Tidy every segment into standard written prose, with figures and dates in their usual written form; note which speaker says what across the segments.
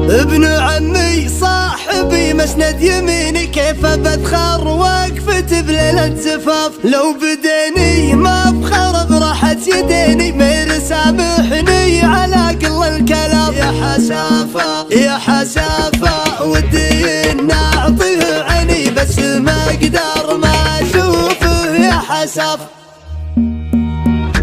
Speaker 1: ابن عمي صاحبي مسند يميني، كيف بذخر وقفت بليلة زفاف. لو بديني ما بخر براحة يديني، مير سامحني على قل الكلام. يا حسافة يا حسافة ودي ان اعطيه عيني، بس ما اقدر ما اشوفه يا حسافة.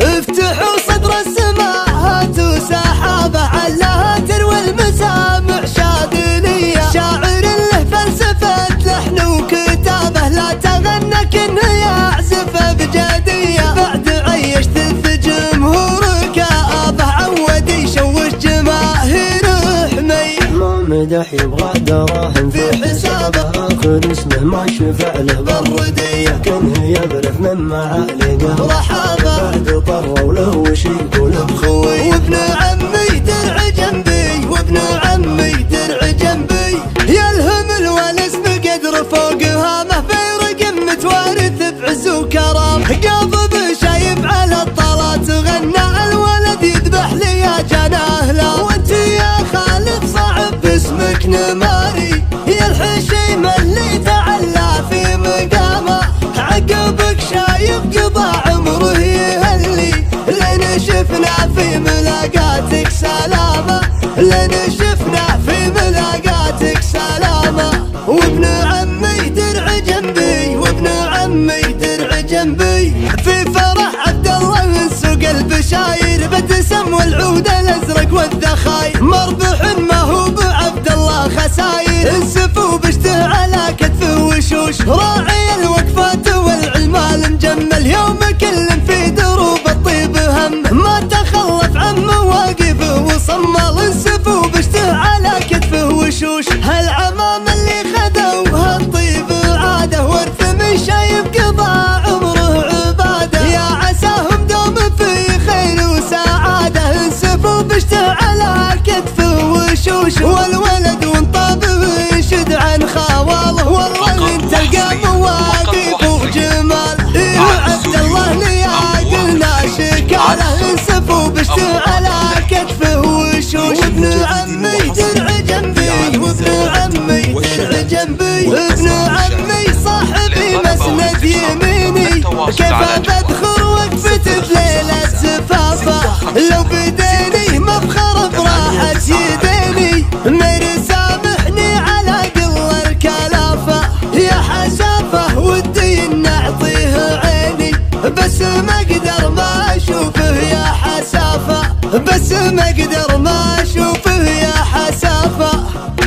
Speaker 1: افتحوا صدر السماء هاتوا سحابة، علها تروي المسامع شاذلية. شاعر له فلسفة لحن وكتابة، لا تغنى كنه يعزف بجدية. بعد عيشت في جمهورك آبه، عود يشوش جماهير حمية.
Speaker 2: ما مدح يبغى دراهم في حسابه، اخر اسمه ما شفع له بالردية. كنه يبرف من معالقه
Speaker 1: رحابة،
Speaker 2: بعد طر وله وش يقول بخوي.
Speaker 1: وابن عمي درع جنبي، وابن عمي درع جنبي. يلهم الونس بقدر فوق هامه، بيرق متوارث بعز وكرم. قاضب شايب على الطلات غنى، الولد يذبح لي يا جناه لا. وانت يا خالد صعب باسمك نماري، يا الحشيم اللي تعلى في مقامه. عقبك شايب قضى عمره يهلي، لين شفنا في ملاقاتك سلامة، لين شفنا في ملاقاتك سلامة. وابن عمي درع جنبي، وابن عمي درع جنبي. في فرح عبد الله من سوق البشاير، بتسم والعود الازرق والذخاير. مربح ما هو بعبد الله خساير، انسفوا بشته على كتفه وشوش. راعي الوقفات والعلمال مجمل، يوم كل في دروب الطيب هم. ما تخلف عن مواقفه وصمل، انسفوا بشته على كتفه وشوش. هالعمام اللي خذوا هالطيب عاده، ورث من شايب قضى عمره عباده. يا عساهم دوم في خير وسعاده، انسفوا بشته على كتفه وشوش. والولد وانطاب ينشد عن خواله، والله انت تلقى مواقف وجمال. عبد الله ليا قلنا شكاله، انسفوا بشته على كتفه وشوش. ابن عمي درع جنبي، وابن عمي درع جنبي. ابن عمي صاحبي مسند يميني، كيف بدخر وقفت بليلة زفافة. لو بديني مفخر براحة يديني، مير سامحني على قل الكلافة. يا حسافة ودي ان اعطيه عيني، بس ما اقدر ما اشوفه يا حسافة، بس ما اقدر ما اشوفه يا حسافة.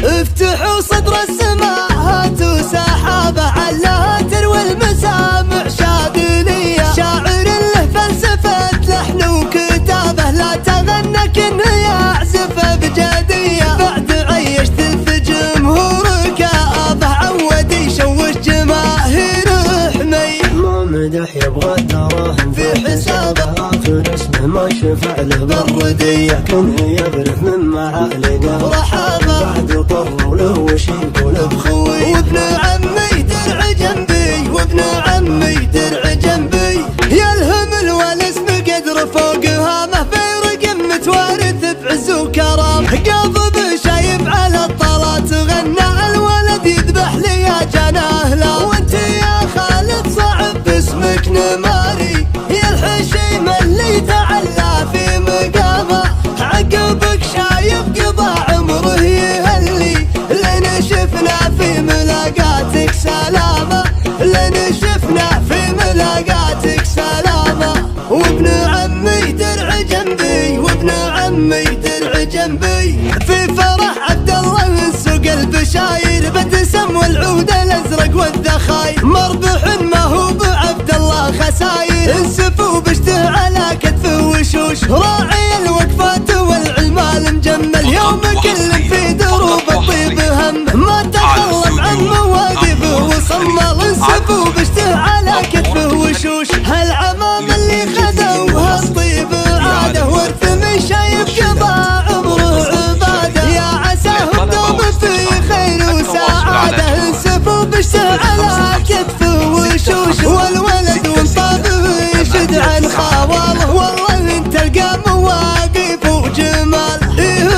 Speaker 1: افتحوا صدر السماء هاتوا سحابة، علها تروي المسامع شاذلية. شاعر له فلسفة لحن وكتابة، لا تغنى كنه يعزف بجدية. بعد عيشت في جمهورك آبه، عود يشوش جماهير حمية.
Speaker 2: ما مدح يبغى دراهم في حسابه، اخر اسمه ما شفع له بالردية. كنه يبرف من معالقه
Speaker 1: رحابة،
Speaker 2: بعد طر وله وش يقول بخوي.
Speaker 1: وابن عمي درع جنبي، وابن عمي درع جنبي. يلهم الونس بقدر فوق هامه، بيرق متوارث بعز وكرم. قاضب شايب على الطلات غنى، الولد يذبح لي يا جناه لا. وانت يا خالد صعب باسمك نماري، يا الحشيم اللي تعلى في مقامه. عقبك شايب قضى عمره يهلي، لين شفنا في ملاقاتك سلامة، لين شفنا في ملاقاتك سلامة. وابن عمي درع جنبي، وابن عمي درع جنبي. في فرح عبد الله من سوق البشاير، بتسم والعود الازرق والذخاير. مربح ما هو بعبد الله خساير، انسفوا بشته على كتفه وشوش. راعي الوقفات والعلمال مجمل، يوم كل في دروب الطيب هم. ما تخلف عن مواقفه وصمل، انسفوا بشته على كتفه وشوش. هالعمام اللي خذوا هالطيب عاده، ورث من شايب قضى عمره عباده. يا عساهم دوم في خير وسعاده، انسفوا بشته على كتفه وشوش. والولد وانطاب ينشد عن خواله، والله انت تلقى مواقف وجمال.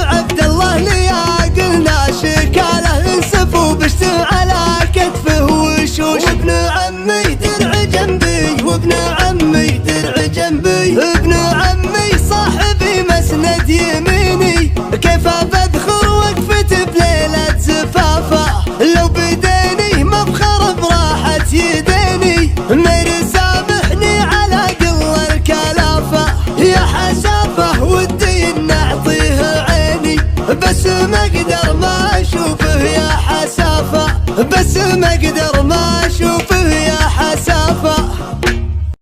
Speaker 1: عبد الله بس ما اقدر ما اشوفه يا حسافة، بس ما اقدر